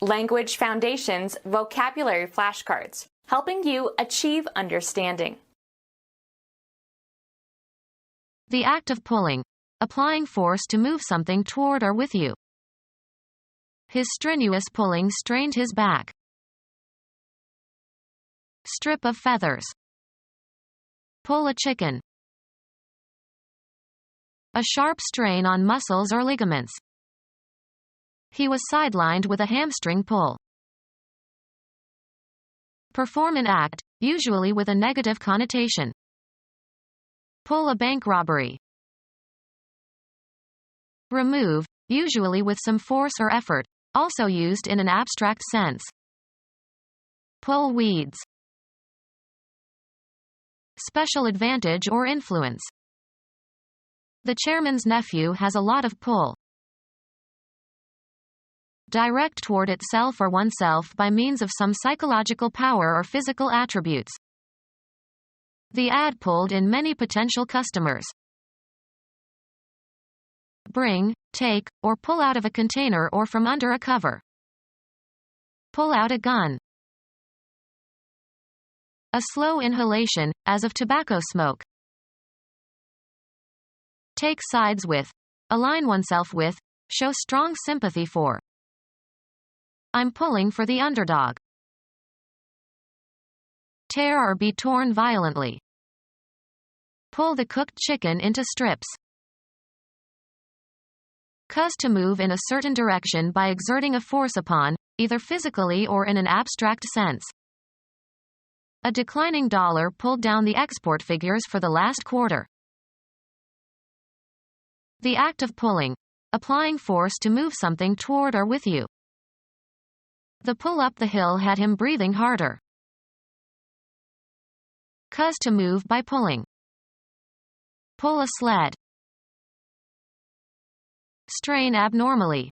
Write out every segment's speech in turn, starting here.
Language Foundations Vocabulary Flashcards, helping you achieve understanding. The act of pulling, applying force to move something toward or with you. His strenuous pulling strained his back. Strip of feathers. Pull a chicken. A sharp strain on muscles or ligaments. He was sidelined with a hamstring pull. Perform an act, usually with a negative connotation. Pull a bank robbery. Remove, usually with some force or effort, also used in an abstract sense. Pull weeds. Special advantage or influence. The chairman's nephew has a lot of pull. Direct toward itself or oneself by means of some psychological power or physical attributes. The ad pulled in many potential customers. Bring, take, or pull out of a container or from under a cover. Pull out a gun. A slow inhalation, as of tobacco smoke. Take sides with. Align oneself with. Show strong sympathy for. I'm pulling for the underdog. Tear or be torn violently. Pull the cooked chicken into strips. Cause to move in a certain direction by exerting a force upon, either physically or in an abstract sense. A declining dollar pulled down the export figures for the last quarter. The act of pulling, applying force to move something toward or with you. The pull up the hill had him breathing harder. Cause to move by pulling. Pull a sled. Strain abnormally.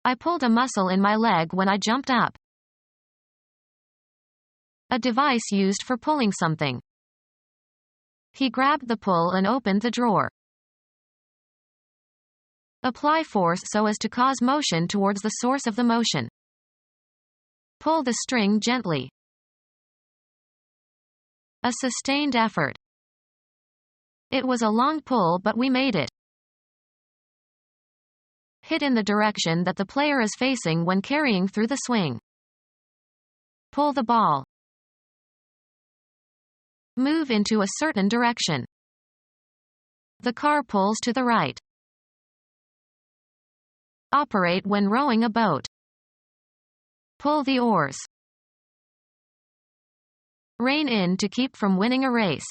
I pulled a muscle in my leg when I jumped up. A device used for pulling something. He grabbed the pull and opened the drawer. Apply force so as to cause motion towards the source of the motion. Pull the string gently. A sustained effort. It was a long pull but we made it. Hit in the direction that the player is facing when carrying through the swing. Pull the ball. Move into a certain direction. The car pulls to the right. Operate when rowing a boat. Pull the oars. Rein in to keep from winning a race.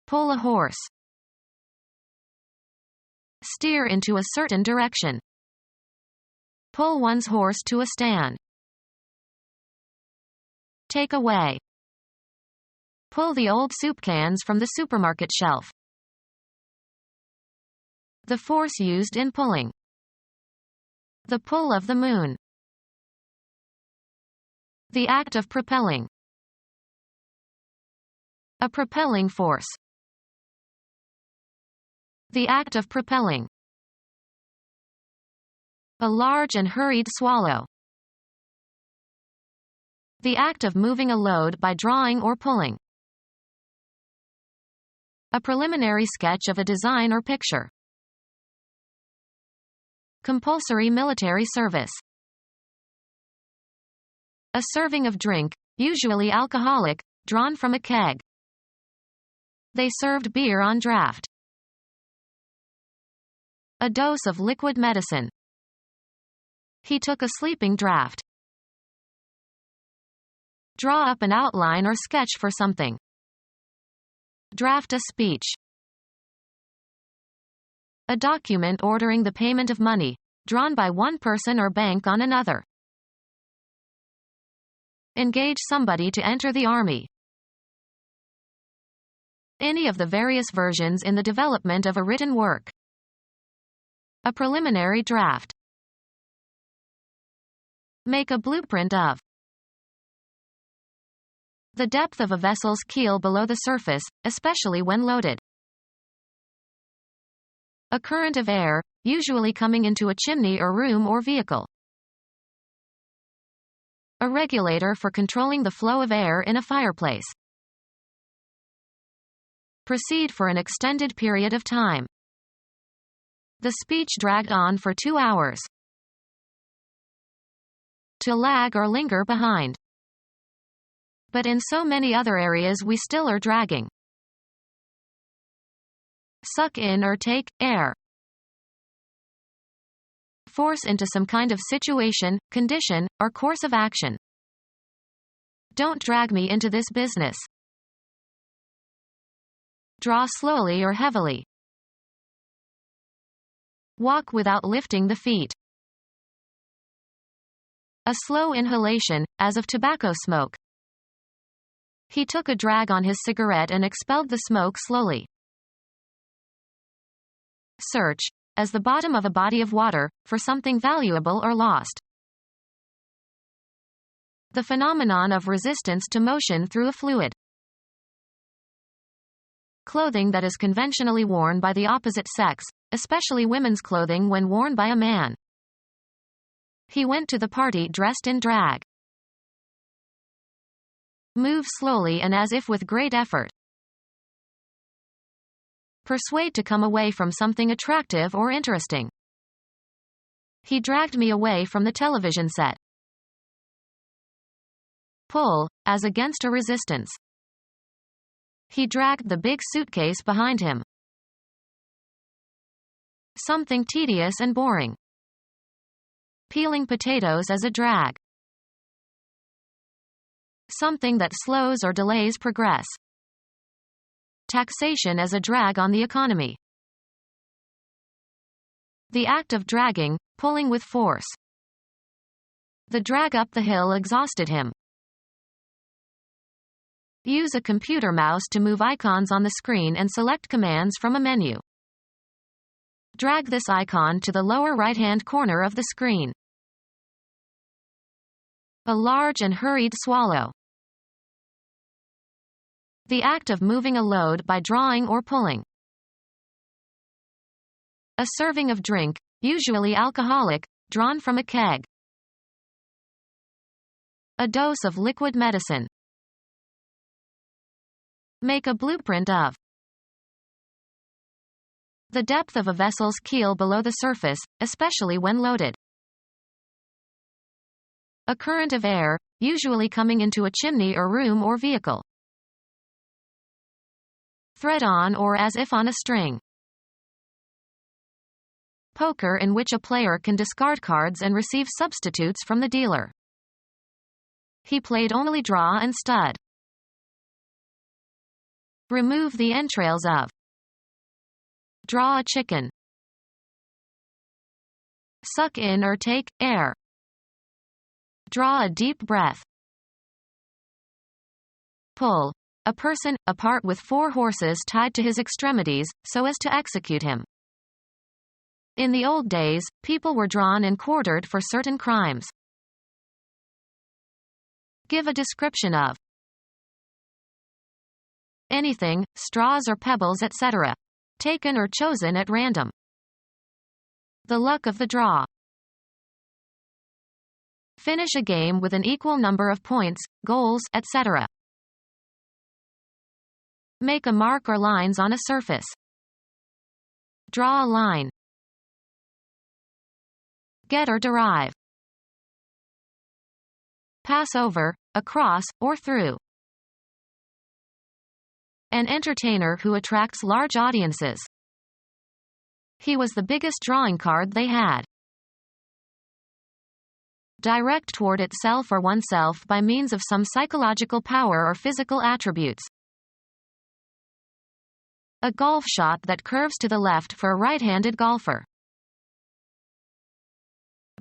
Pull a horse. Steer into a certain direction. Pull one's horse to a stand. Take away. Pull the old soup cans from the supermarket shelf. The force used in pulling. The pull of the moon. The act of propelling. A propelling force. The act of propelling. A large and hurried swallow. The act of moving a load by drawing or pulling. A preliminary sketch of a design or picture. Compulsory military service. A serving of drink, usually alcoholic, drawn from a keg. They served beer on draft. A dose of liquid medicine. He took a sleeping draft. Draw up an outline or sketch for something. Draft a speech. A document ordering the payment of money, drawn by one person or bank on another. Engage somebody to enter the army. Any of the various versions in the development of a written work. A preliminary draft. Make a blueprint of. The depth of a vessel's keel below the surface, especially when loaded. A current of air, usually coming into a chimney or room or vehicle. A regulator for controlling the flow of air in a fireplace. Proceed for an extended period of time. The speech dragged on for 2 hours. To lag or linger behind. But in so many other areas we still are dragging. Suck in or take air. Force into some kind of situation, condition, or course of action. Don't drag me into this business. Draw slowly or heavily. Walk without lifting the feet. A slow inhalation, as of tobacco smoke. He took a drag on his cigarette and expelled the smoke slowly. Search, as the bottom of a body of water, for something valuable or lost. The phenomenon of resistance to motion through a fluid. Clothing that is conventionally worn by the opposite sex, especially women's clothing when worn by a man. He went to the party dressed in drag. Move slowly and as if with great effort. Persuade to come away from something attractive or interesting. He dragged me away from the television set. Pull, as against a resistance. He dragged the big suitcase behind him. Something tedious and boring. Peeling potatoes as a drag. Something that slows or delays progress. Taxation as a drag on the economy. The act of dragging, pulling with force. The drag up the hill exhausted him. Use a computer mouse to move icons on the screen and select commands from a menu. Drag this icon to the lower right-hand corner of the screen. A large and hurried swallow. The act of moving a load by drawing or pulling. A serving of drink, usually alcoholic, drawn from a keg. A dose of liquid medicine. Make a blueprint of. The depth of a vessel's keel below the surface, especially when loaded. A current of air, usually coming into a chimney or room or vehicle. Thread on or as if on a string. Poker in which a player can discard cards and receive substitutes from the dealer. He played only draw and stud. Remove the entrails of. Draw a chicken. Suck in or take air. Draw a deep breath. Pull. A person, apart with 4 horses tied to his extremities, so as to execute him. In the old days, people were drawn and quartered for certain crimes. Give a description of. Anything, straws or pebbles etc. Taken or chosen at random. The luck of the draw. Finish a game with an equal number of points, goals, etc. Make a mark or lines on a surface. Draw a line. Get or derive. Pass over, across, or through. An entertainer who attracts large audiences. He was the biggest drawing card they had. Direct toward itself or oneself by means of some psychological power or physical attributes. A golf shot that curves to the left for a right-handed golfer.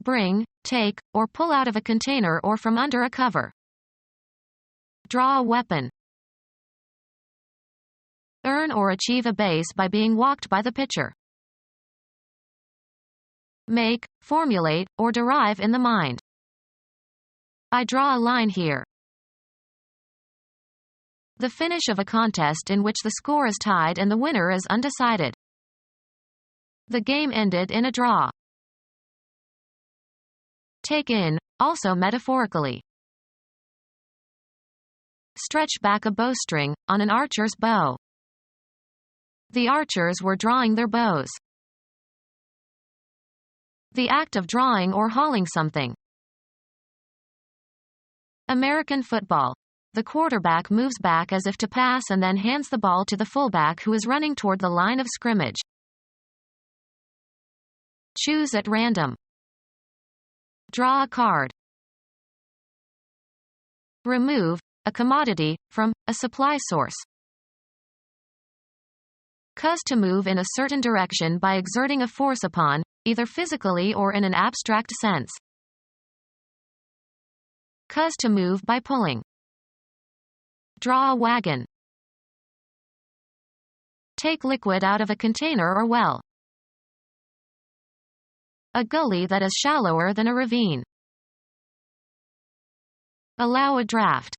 Bring, take, or pull out of a container or from under a cover. Draw a weapon. Earn or achieve a base by being walked by the pitcher. Make, formulate, or derive in the mind. I draw a line here. The finish of a contest in which the score is tied and the winner is undecided. The game ended in a draw. Take in, also metaphorically. stretch back a bowstring, on an archer's bow. The archers were drawing their bows. The act of drawing or hauling something. American football. The quarterback moves back as if to pass and then hands the ball to the fullback who is running toward the line of scrimmage. Choose at random. Draw a card. Remove a commodity from a supply source. Cause to move in a certain direction by exerting a force upon, either physically or in an abstract sense. Cause to move by pulling. Draw a wagon. Take liquid out of a container or well. A gully that is shallower than a ravine. Allow a draft.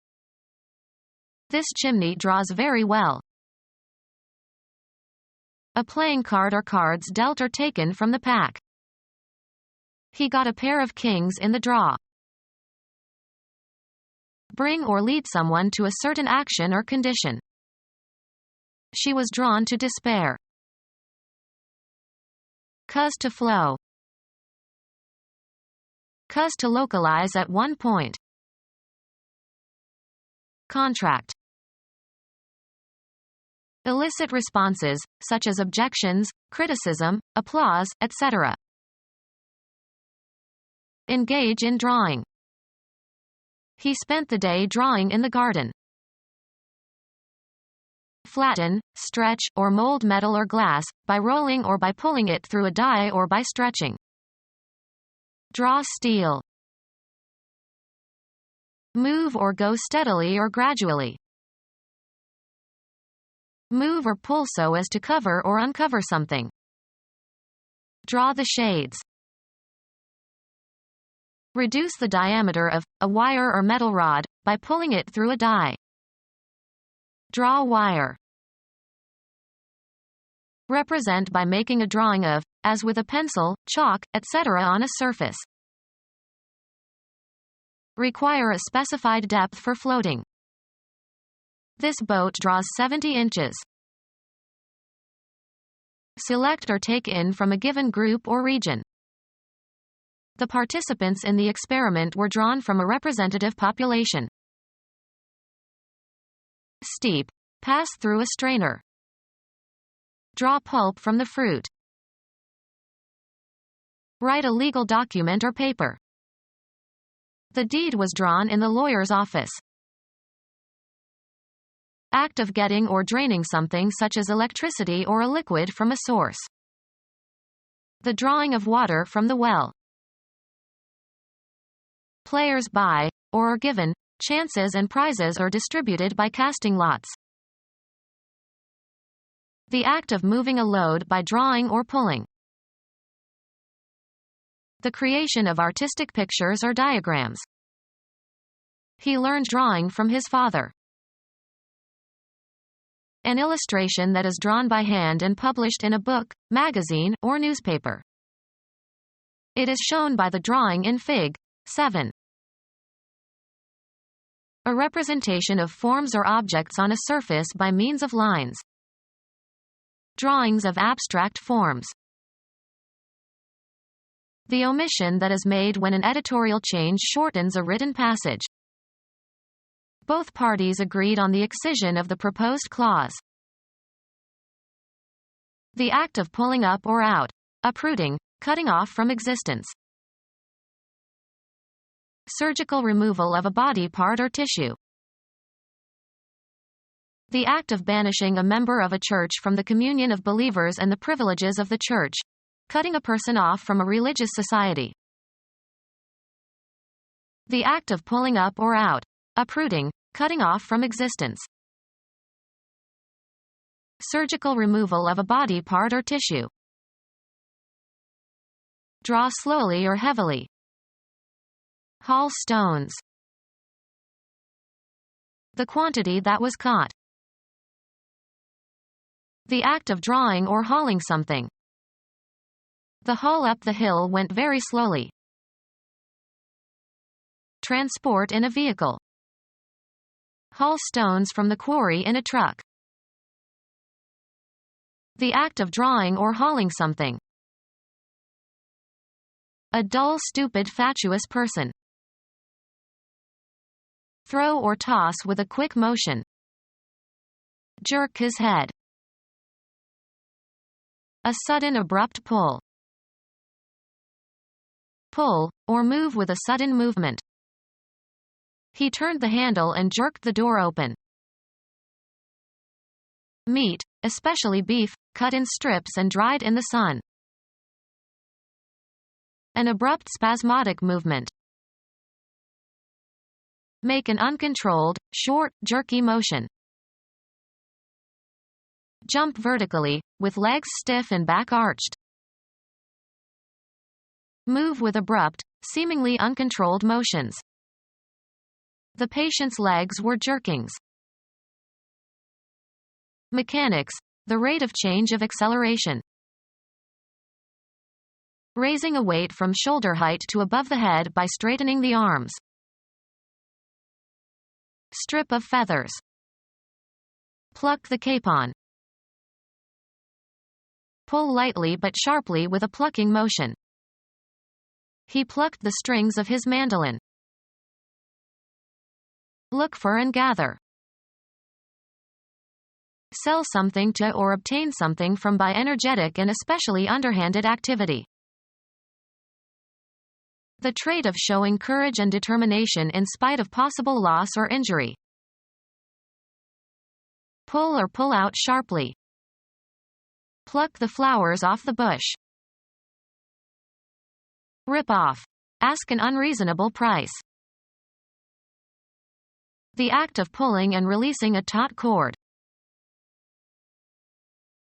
This chimney draws very well. A playing card or cards dealt or taken from the pack. He got a pair of kings in the draw. Bring or lead someone to a certain action or condition. She was drawn to despair. Cause to flow. Cause to localize at one point. Contract. Elicit responses, such as objections, criticism, applause, etc. Engage in drawing. He spent the day drawing in the garden. Flatten, stretch, or mold metal or glass, by rolling or by pulling it through a die or by stretching. Draw steel. Move or go steadily or gradually. Move or pull so as to cover or uncover something. Draw the shades. Reduce the diameter of a wire or metal rod by pulling it through a die. Draw wire. Represent by making a drawing of, as with a pencil, chalk, etc. on a surface. Require a specified depth for floating. This boat draws 70 inches. Select or take in from a given group or region. The participants in the experiment were drawn from a representative population. Steep. Pass through a strainer. Draw pulp from the fruit. Write a legal document or paper. The deed was drawn in the lawyer's office. Act of getting or draining something such as electricity or a liquid from a source. The drawing of water from the well. Players buy, or are given, chances and prizes are distributed by casting lots. The act of moving a load by drawing or pulling. The creation of artistic pictures or diagrams. He learned drawing from his father. An illustration that is drawn by hand and published in a book, magazine, or newspaper. It is shown by the drawing in Fig. 7. A representation of forms or objects on a surface by means of lines. Drawings of abstract forms. The omission that is made when an editorial change shortens a written passage. Both parties agreed on the excision of the proposed clause. The act of pulling up or out. Uprooting, cutting off from existence. Surgical removal of a body part or tissue. The act of banishing a member of a church from the communion of believers and the privileges of the church. Cutting a person off from a religious society. The act of pulling up or out. Uprooting, cutting off from existence. Surgical removal of a body part or tissue. Draw slowly or heavily. Haul stones. The quantity that was caught. The act of drawing or hauling something. The haul up the hill went very slowly. Transport in a vehicle. haul stones from the quarry in a truck. The act of drawing or hauling something. A dull, stupid, fatuous person. Throw or toss with a quick motion. Jerk his head. A sudden, abrupt pull. Pull, or move with a sudden movement. He turned the handle and jerked the door open. Meat, especially beef, cut in strips and dried in the sun. An abrupt, spasmodic movement. Make an uncontrolled, short, jerky motion. Jump vertically, with legs stiff and back arched. Move with abrupt, seemingly uncontrolled motions. The patient's legs were jerkings. Mechanics, the rate of change of acceleration. Raising a weight from shoulder height to above the head by straightening the arms. Strip of feathers. Pluck the capon. Pull lightly but sharply with a plucking motion. He plucked the strings of his mandolin. Look for and gather. Sell something to or obtain something from by energetic and especially underhanded activity. The trait of showing courage and determination in spite of possible loss or injury. Pull or pull out sharply. Pluck the flowers off the bush. Rip off. Ask an unreasonable price. The act of pulling and releasing a taut cord.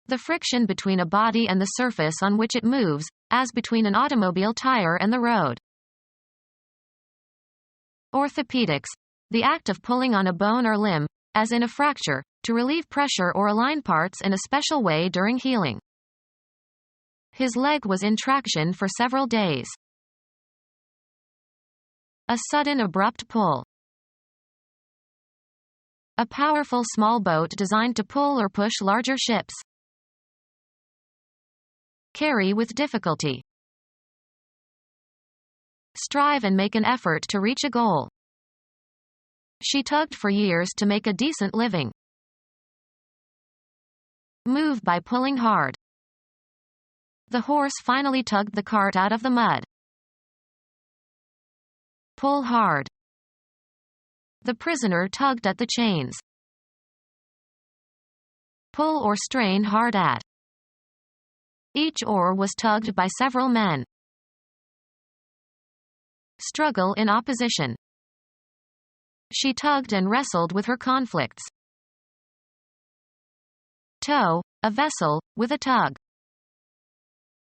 The friction between a body and the surface on which it moves, as between an automobile tire and the road. Orthopedics. The act of pulling on a bone or limb, as in a fracture, to relieve pressure or align parts in a special way during healing. His leg was in traction for several days. A sudden, abrupt pull. A powerful small boat designed to pull or push larger ships. Carry with difficulty. Strive and make an effort to reach a goal. She tugged for years to make a decent living. Move by pulling hard. The horse finally tugged the cart out of the mud. Pull hard. The prisoner tugged at the chains. Pull or strain hard at. Each oar was tugged by several men. Struggle in opposition. She tugged and wrestled with her conflicts. Tow, a vessel, with a tug.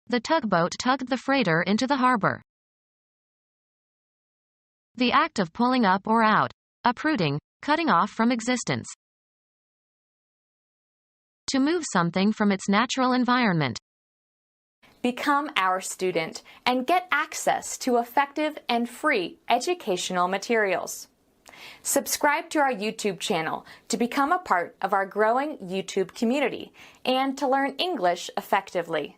The tugboat tugged the freighter into the harbor. The act of pulling up or out. Uprooting, cutting off from existence. To move something from its natural environment. Become our student and get access to effective and free educational materials. Subscribe to our YouTube channel to become a part of our growing YouTube community and to learn English effectively.